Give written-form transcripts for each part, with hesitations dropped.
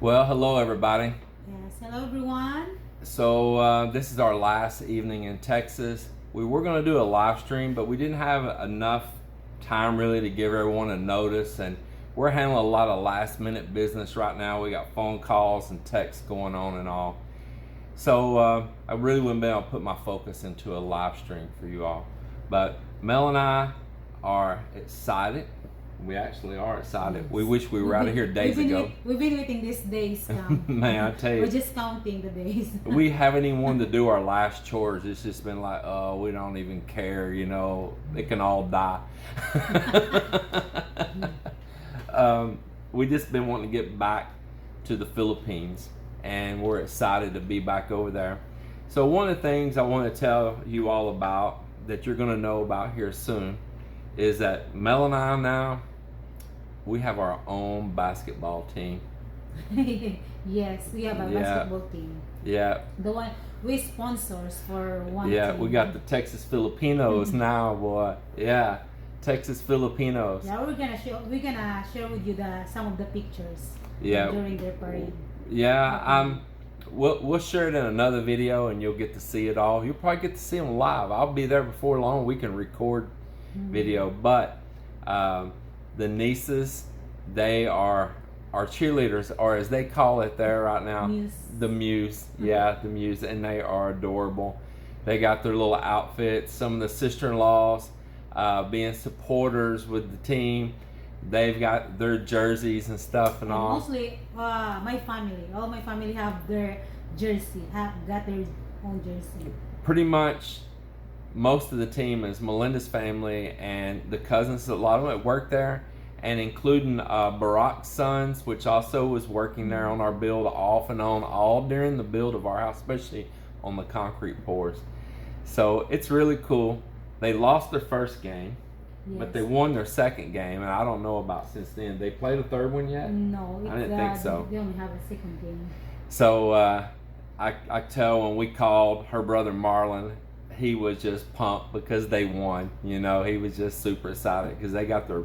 Well, hello everybody. Yes, hello everyone. So this is our last evening in Texas. We were going to do a live stream, but we didn't have enough time really to give everyone a notice, and we're handling a lot of last minute business right now. We got phone calls and texts going on and all. So I really wouldn't be able to put my focus into a live stream for you all. But Mel and I are excited. We actually are excited. Yes. We wish we were out of here days ago. We've been waiting these days now. Man, I tell you. We're just counting the days. We haven't even wanted to do our last chores. It's just been like, oh, we don't even care, they can all die. We just been wanting to get back to the Philippines, and we're excited to be back over there. So one of the things I want to tell you all about that you're going to know about here soon is that Mel and I now, we have our own basketball team. Yes, we have a basketball team. Yeah. The one we sponsors for one Yeah, team. we got the Texas Filipinos now, boy. Yeah, Texas Filipinos. Yeah, we're gonna share with you some of the pictures. Yeah. During their parade. Yeah, we'll share it in another video, and you'll get to see it all. You'll probably get to see them live. I'll be there before long. We can record video, but the nieces, they are our cheerleaders, or as they call it there right now, Muse. the Muse. Yeah, the Muse, and they are adorable. They got their little outfits. Some of the sister-in-laws being supporters with the team. They've got their jerseys and stuff and all. Mostly, my family. All my family have their jersey. Got their own jersey. Pretty much, most of the team is Melinda's family and the cousins. A lot of them that work there, and including Barack's sons, which also was working there on our build off and on all during the build of our house, especially on the concrete pours. So it's really cool. They lost their first game. Yes. But they won their second game, and I don't know about since then. They played a third one yet? No, I didn't think so. They only have a second game. So I tell when we called her brother Marlon, he was just pumped because they won. He was just super excited because they got their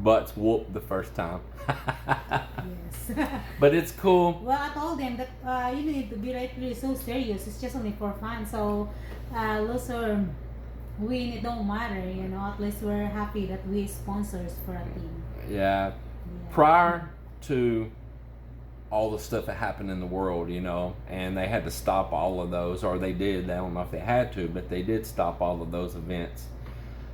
butts whooped the first time. Yes. But it's cool. Well, I told them that you need to be really so serious. It's just only for fun. So, lose or win, it don't matter. At least we're happy that we sponsors for a team. Yeah. Prior to all the stuff that happened in the world, and they had to stop all of those, or they did. I don't know if they had to, but they did stop all of those events.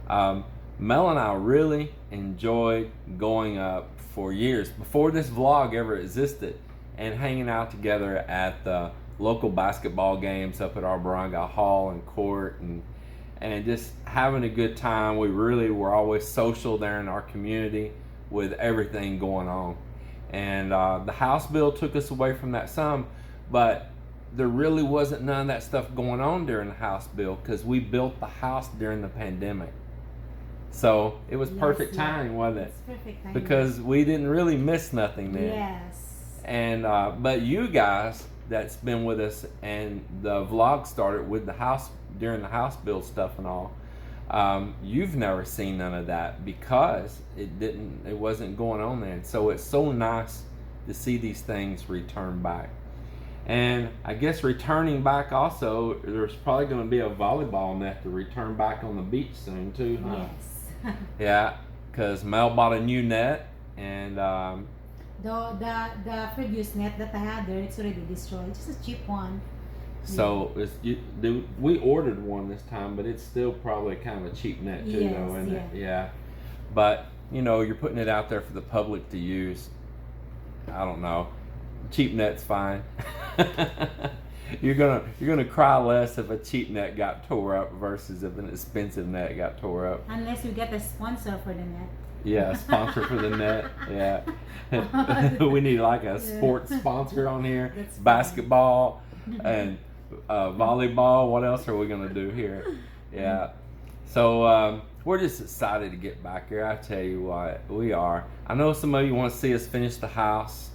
Mel and I really enjoyed going up for years before this vlog ever existed and hanging out together at the local basketball games up at our Barangay Hall and Court and just having a good time. We really were always social there in our community with everything going on. And the house bill took us away from that some, but there really wasn't none of that stuff going on during the house bill because we built the house during the pandemic. So it was perfect timing, wasn't it? It's perfect timing. Because we didn't really miss nothing then. Yes. And but you guys that's been with us, and the vlog started with the house during the house build stuff and all. You've never seen none of that because it wasn't going on then. So it's so nice to see these things return back. And I guess returning back also, there's probably going to be a volleyball net to return back on the beach soon too, huh? Yes. Yeah, because Mel bought a new net, and the previous net that I had there, it's already destroyed. Just a cheap one. so we ordered one this time, but it's still probably kind of a cheap net too, though, isn't it? Yeah. But you're putting it out there for the public to use. I don't know. Cheap net's fine. You're gonna cry less if a cheap net got tore up versus if an expensive net got tore up. Unless we get a sponsor for the net. Yeah, a sponsor for the net. Yeah. We need like a sports sponsor on here. That's basketball and volleyball. What else are we gonna do here? Yeah. So we're just excited to get back here. I tell you what, we are. I know some of you want to see us finish the house.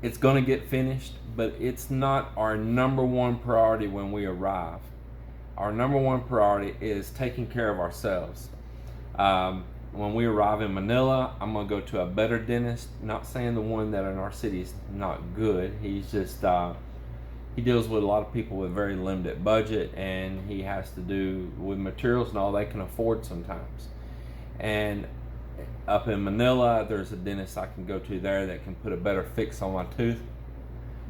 It's going to get finished, but it's not our number one priority when we arrive. Our number one priority is taking care of ourselves. when we arrive in Manila, I'm gonna go to a better dentist. Not saying the one that in our city is not good. He's just he deals with a lot of people with very limited budget, and he has to do with materials and all they can afford sometimes. And up in Manila, there's a dentist I can go to there that can put a better fix on my tooth.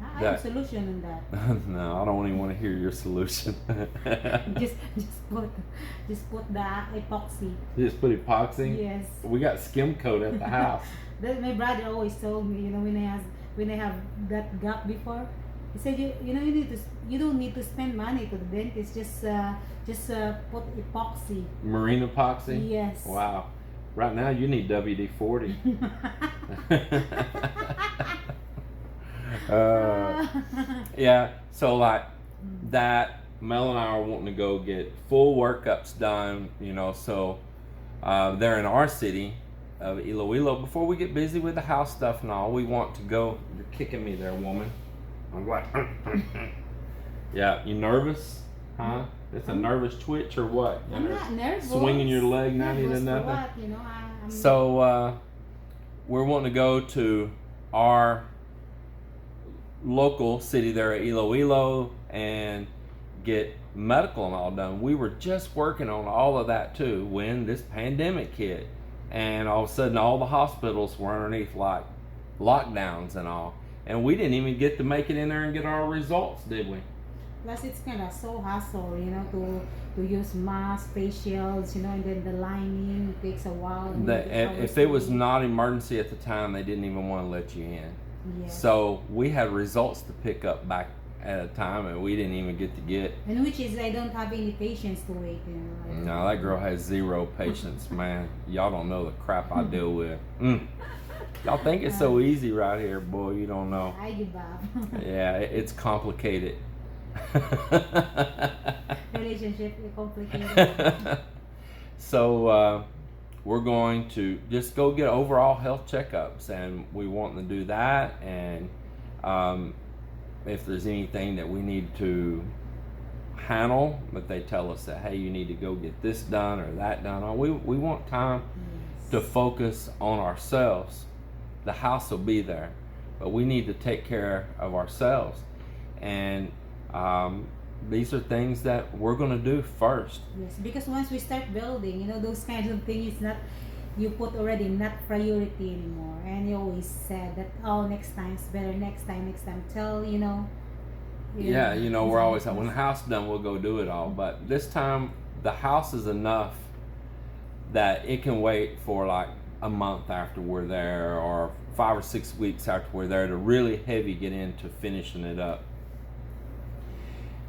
I have a solution in that. No, I don't even want to hear your solution. just put the epoxy. Just put epoxy? Yes. We got skim coat at the house. My brother always told me, when I have that gap before, he said you don't need to spend money to the dentist. Just put epoxy. Marine epoxy? Yes. Wow. Right now you need WD-40. Yeah, so like that, Mel and I are wanting to go get full workups done, so there in our city of Iloilo, before we get busy with the house stuff and all, we want to go. You're kicking me there, woman. I'm like, yeah, you nervous? Huh? It's a nervous twitch or what? I'm not nervous. Swinging your leg 90 to nothing? What? So we're wanting to go to our local city there at Iloilo and get medical and all done. We were just working on all of that too when this pandemic hit, and all of a sudden all the hospitals were underneath like lockdowns and all, and we didn't even get to make it in there and get our results, did we? Plus it's kind of so hassle, to use masks, facials, and then the lining takes a while. If it was not emergency at the time, they didn't even want to let you in. Yes. So we had results to pick up back at a time, and we didn't even get to get. And which is, I don't have any patience to wait. No, that girl has zero patience, man. Y'all don't know the crap I deal with. Y'all think it's so easy right here, boy. You don't know. I give up. Yeah, it's complicated. Relationship is complicated. So we're going to just go get overall health checkups, and we want to do that. And if there's anything that we need to handle, but they tell us that, hey, you need to go get this done or that done, we want time to focus on ourselves. The house will be there, but we need to take care of ourselves. And these are things that we're going to do first. Yes, because once we start building, those kinds of things, it's not, you put already not priority anymore. And you always said that, next time is better, next time till, Yeah, we're always, when the house is done, we'll go do it all. But this time, the house is enough that it can wait for like a month after we're there, or 5 or 6 weeks after we're there, to really heavy get into finishing it up.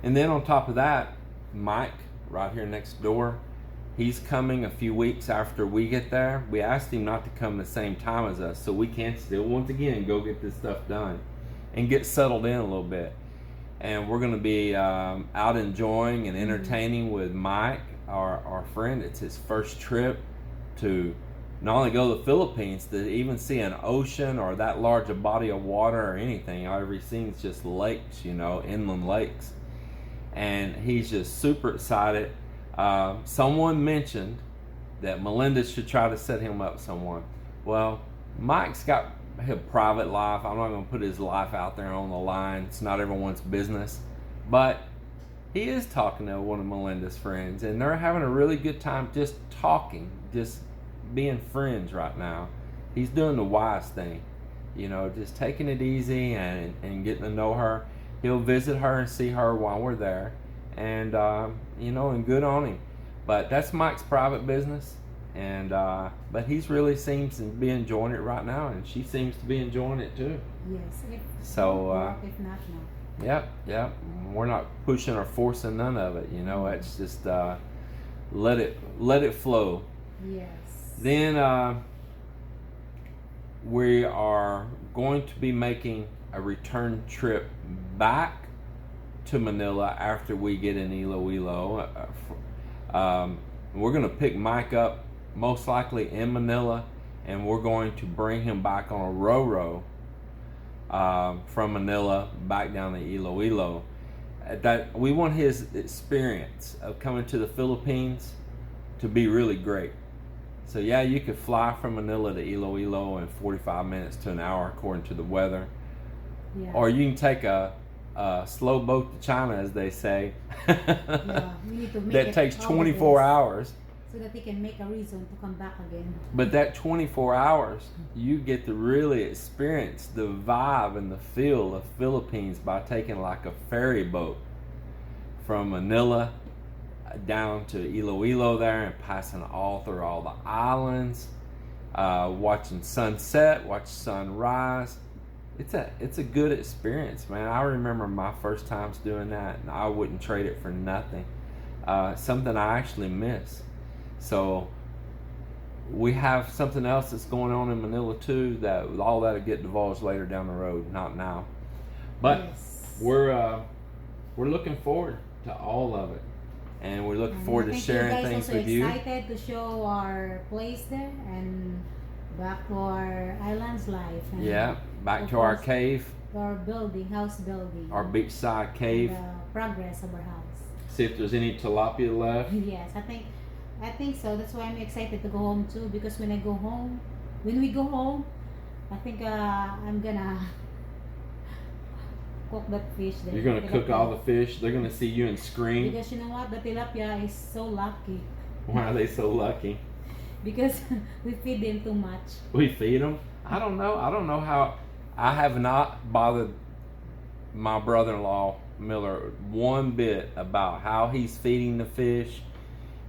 And then on top of that, Mike, right here next door, he's coming a few weeks after we get there. We asked him not to come the same time as us, so we can still, once again, go get this stuff done and get settled in a little bit. And we're going to be out enjoying and entertaining with Mike, our friend. It's his first trip to not only go to the Philippines, to even see an ocean or that large a body of water or anything. All he's seen is just lakes, inland lakes. And he's just super excited. Someone mentioned that Melinda should try to set him up with someone. Well, Mike's got a private life. I'm not going to put his life out there on the line. It's not everyone's business. But he is talking to one of Melinda's friends, and they're having a really good time just talking, just being friends right now. He's doing the wise thing, just taking it easy and getting to know her. He'll visit her and see her while we're there, and and good on him. But that's Mike's private business, and but he's really seems to be enjoying it right now, and she seems to be enjoying it too. Yes. If not, no. Yep. We're not pushing or forcing none of it. It's just let it flow. Yes. Then we are going to be making a return trip back to Manila after we get in Iloilo. We're going to pick Mike up most likely in Manila, and we're going to bring him back on a ro-ro from Manila back down to Iloilo. That we want his experience of coming to the Philippines to be really great. So yeah, you could fly from Manila to Iloilo in 45 minutes to an hour according to the weather. Yeah. Or you can take a slow boat to China, as they say. Yeah, we need to make That it takes all 24 days hours. so that they can make a reason to come back again. But that 24 hours, you get to really experience the vibe and the feel of Philippines by taking like a ferry boat from Manila down to Iloilo there and passing all through all the islands, watching sunset, watch sunrise. It's a good experience, man. I remember my first times doing that, and I wouldn't trade it for nothing. Something I actually miss. So we have something else that's going on in Manila too. That all that'll get divulged later down the road, not now. But Yes. we're looking forward to all of it, and we're looking forward to sharing things with you. You guys also excited to show our place there and back to our island's life. And Yeah, back of to our course, cave, to our house building. our beachside cave. And the progress of our house. See if there's any tilapia left. Yes, I think so. That's why I'm excited to go home too. Because when we go home, I think I'm gonna cook that fish there. You're gonna cook all the fish. They're gonna see you and scream. Because you know what, the tilapia is so lucky. Why are they so lucky? Because we feed them too much. We feed them. I don't know how. I have not bothered my brother-in-law Miller one bit about how he's feeding the fish,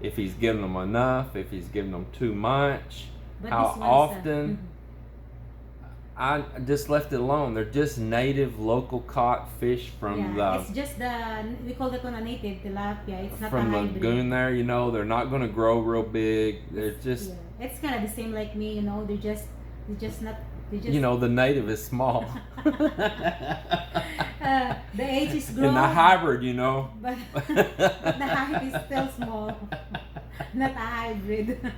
if he's giving them enough, if he's giving them too much, But how this one's, often. I just left it alone. They're just native, local caught fish from it's just we call it on a native tilapia. It's not from a the hybrid. lagoon there. You know, they're not going to grow real big. They're just, Yeah. It's kind of the same like me. You know, they're just not. They just. you know, the native is small. The age is grown. And the hybrid, you know. But the height is still small. Not a hybrid.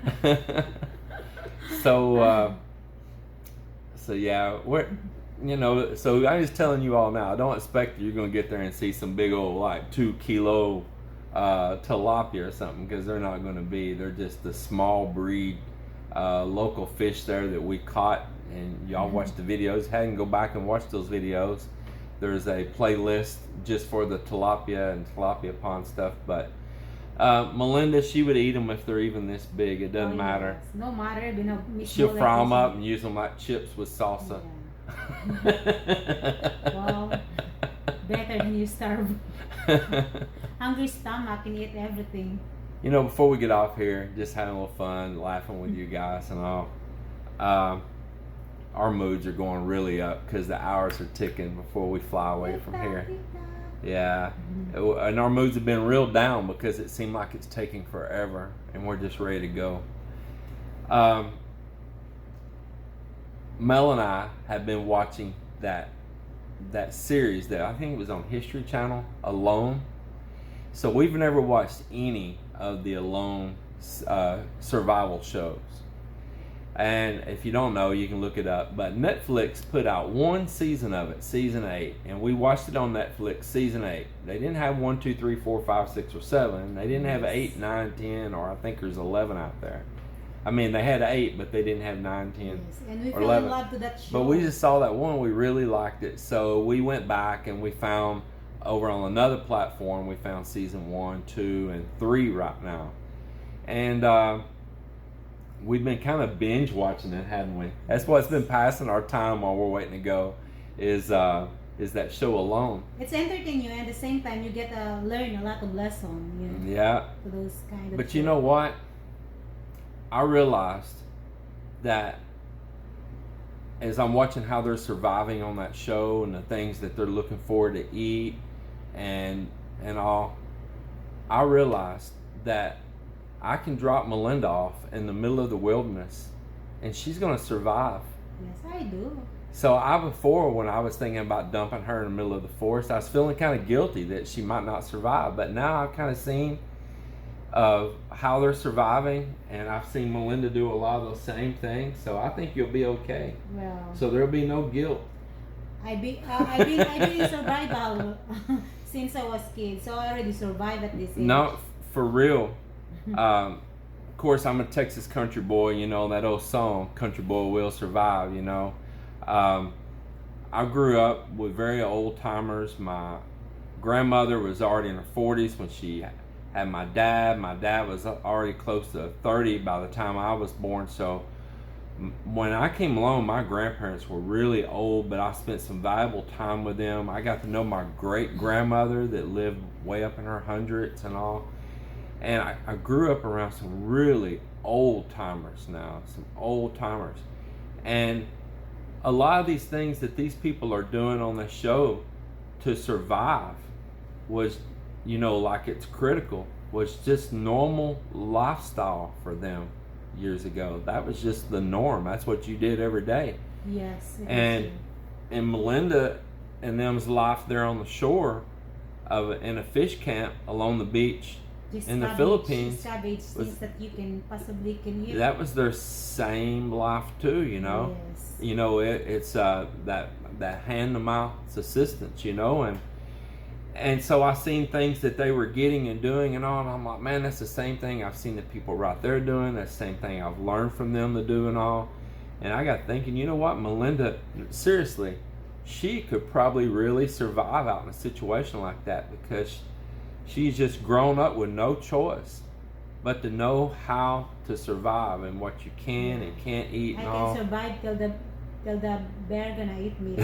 So yeah, so I'm just telling you all now, I don't expect you're going to get there and see some big old like 2 kilo tilapia or something, because they're not going to be. They're just the small breed local fish there that we caught, and y'all watch the videos. Had to go back and watch those videos. There's a playlist just for the tilapia and tilapia pond stuff, but Melinda, she would eat them if they're even this big. It doesn't matter. Yes. No matter. You know, She'll fry them up and use them like chips with salsa. Yeah. Well, better than you starve. Hungry stomach can eat everything. You know, before we get off here, just having a little fun, laughing with you guys and all. Our moods are going really up because the hours are ticking before we fly away from here. Yeah, and our moods have been real down because it seemed like it's taking forever, and we're just ready to go. Mel and I have been watching that series that I think it was on History Channel, Alone. So we've never watched any of the Alone survival shows. And if you don't know, you can look it up. But Netflix put out one season of it, season 8, and we watched it on Netflix, season 8. They didn't have 1, 2, 3, 4, 5, 6, or 7. They didn't have 8, 9, 10, or I think there's 11 out there. I mean, they had 8, but they didn't have 9, 10, Yes. And we or fell 11. in love to that show. But we just saw that one. We really liked it. So we went back and we found over on another platform, we found season 1, 2, and 3 right now. And we've been kind of binge watching it, haven't we? That's what's been passing our time while we're waiting to go, is that show Alone. It's entertaining you, and at the same time you get to learn a lot of lessons. You know, Yeah. for those kind of. But you know what? I realized that as I'm watching how they're surviving on that show and the things that they're looking forward to eat and all, I realized that I can drop Melinda off in the middle of the wilderness and she's going to survive. Yes, I do. So before, when I was thinking about dumping her in the middle of the forest, I was feeling kind of guilty that she might not survive. But now I've kind of seen of how they're surviving, and I've seen Melinda do a lot of those same things. So I think you'll be okay. Well, So there'll be no guilt. I've been in survival since I was kid, so I already survived at this age. No, for real. course, I'm a Texas country boy, you know, that old song, Country Boy Will Survive, you know. I grew up with very old timers. My grandmother was already in her 40s when she had my dad. My dad was already close to 30 by the time I was born. So when I came along, my grandparents were really old, but I spent some valuable time with them. I got to know my great grandmother that lived way up in her hundreds and all. And I grew up around some really old timers now, some old timers. And a lot of these things that these people are doing on the show to survive was, you know, like it's critical, was just normal lifestyle for them years ago. That was just the norm. That's what you did every day. Yes. And Melinda and them's life there on the shore in a fish camp along the beach in the Philippines, savage things that you can possibly eat. That was their same life too, you know. Yes. You know, it's that hand to mouth assistance, you know, and so I seen things that they were getting and doing and all, and I'm like, man, that's the same thing I've seen the people right there doing. That's the same thing I've learned from them to do and all. And I got thinking, you know what, Melinda, seriously, she could probably really survive out in a situation like that, because she's just grown up with no choice but to know how to survive and what you can and can't eat and all. I can survive till the bear gonna eat me.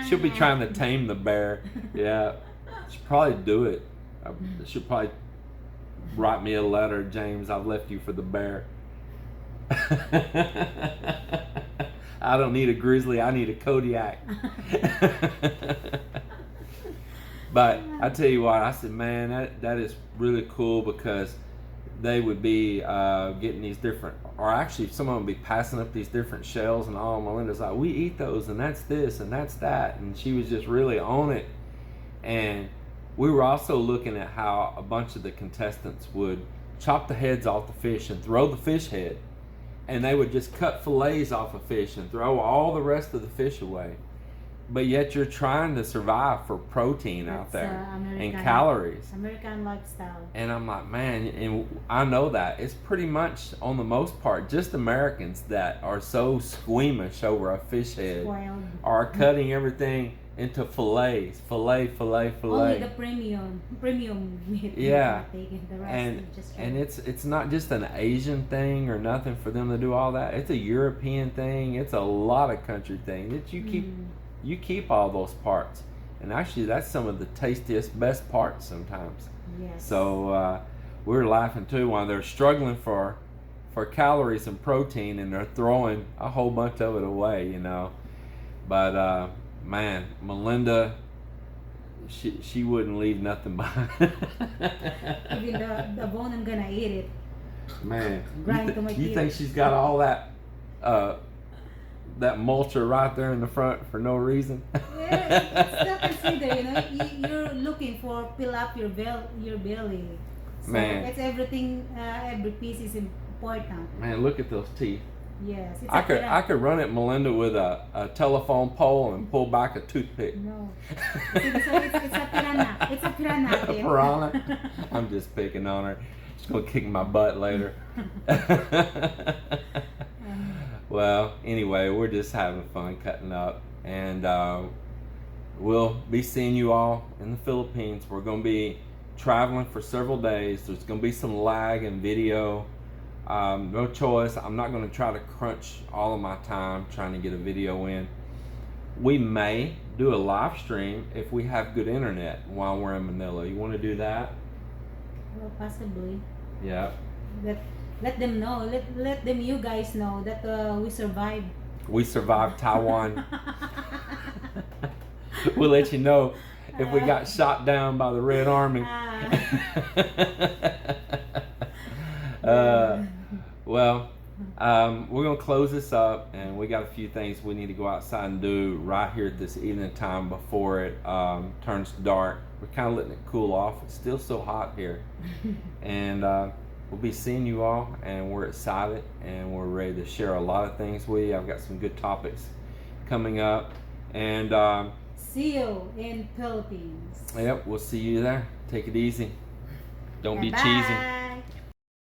She'll be trying to tame the bear. Yeah, she'll probably do it. She'll probably write me a letter, James, I've left you for the bear. I don't need a grizzly, I need a Kodiak. But I tell you what, I said, man, that is really cool, because they would be getting these different, or actually some of them would be passing up these different shells and all. Melinda's like, we eat those, and that's this and that's that, and she was just really on it. And we were also looking at how a bunch of the contestants would chop the heads off the fish and throw the fish head, and they would just cut fillets off a fish and throw all the rest of the fish away. But yet you're trying to survive for protein out there and calories. American lifestyle. And I'm like, man, and I know that. It's pretty much, on the most part, just Americans that are so squeamish over a fish head. Spoiled. Are cutting everything into fillets. Fillet. Only the premium meat. Yeah. The rest And it's not just an Asian thing or nothing for them to do all that. It's a European thing. It's a lot of country thing that you keep. You keep all those parts, and actually that's some of the tastiest, best parts sometimes. Yes. So we were laughing too while they're struggling for calories and protein, and they're throwing a whole bunch of it away, you know. But man, Melinda, she wouldn't leave nothing behind. Even the bone, I'm gonna eat it. Man, you think she's got all that that mulcher right there in the front for no reason? Yeah, it's not considered, you know. You're looking for fill up your belly. So man, it's everything. Every piece is important. Man, look at those teeth. Yes, it's I could run at Melinda with a telephone pole and pull back a toothpick. No, it's a piranha. It's a piranha. A piranha. I'm just picking on her. She's gonna kick my butt later. Well, anyway, we're just having fun cutting up, and we'll be seeing you all in the Philippines. We're going to be traveling for several days. There's going to be some lag in video. No choice. I'm not going to try to crunch all of my time trying to get a video in. We may do a live stream if we have good internet while we're in Manila. You want to do that? Well, possibly. Yeah. Let them know. Let them, you guys know that we survived. We survived Taiwan. We'll let you know if we got shot down by the Red Army. Well, we're going to close this up, and we got a few things we need to go outside and do right here at this evening time before it turns dark. We're kind of letting it cool off. It's still so hot here. And we'll be seeing you all, and we're excited, and we're ready to share a lot of things with you. I've got some good topics coming up, and see you in Philippines. Yep, we'll see you there. Take it easy. Don't be Bye-bye. cheesy.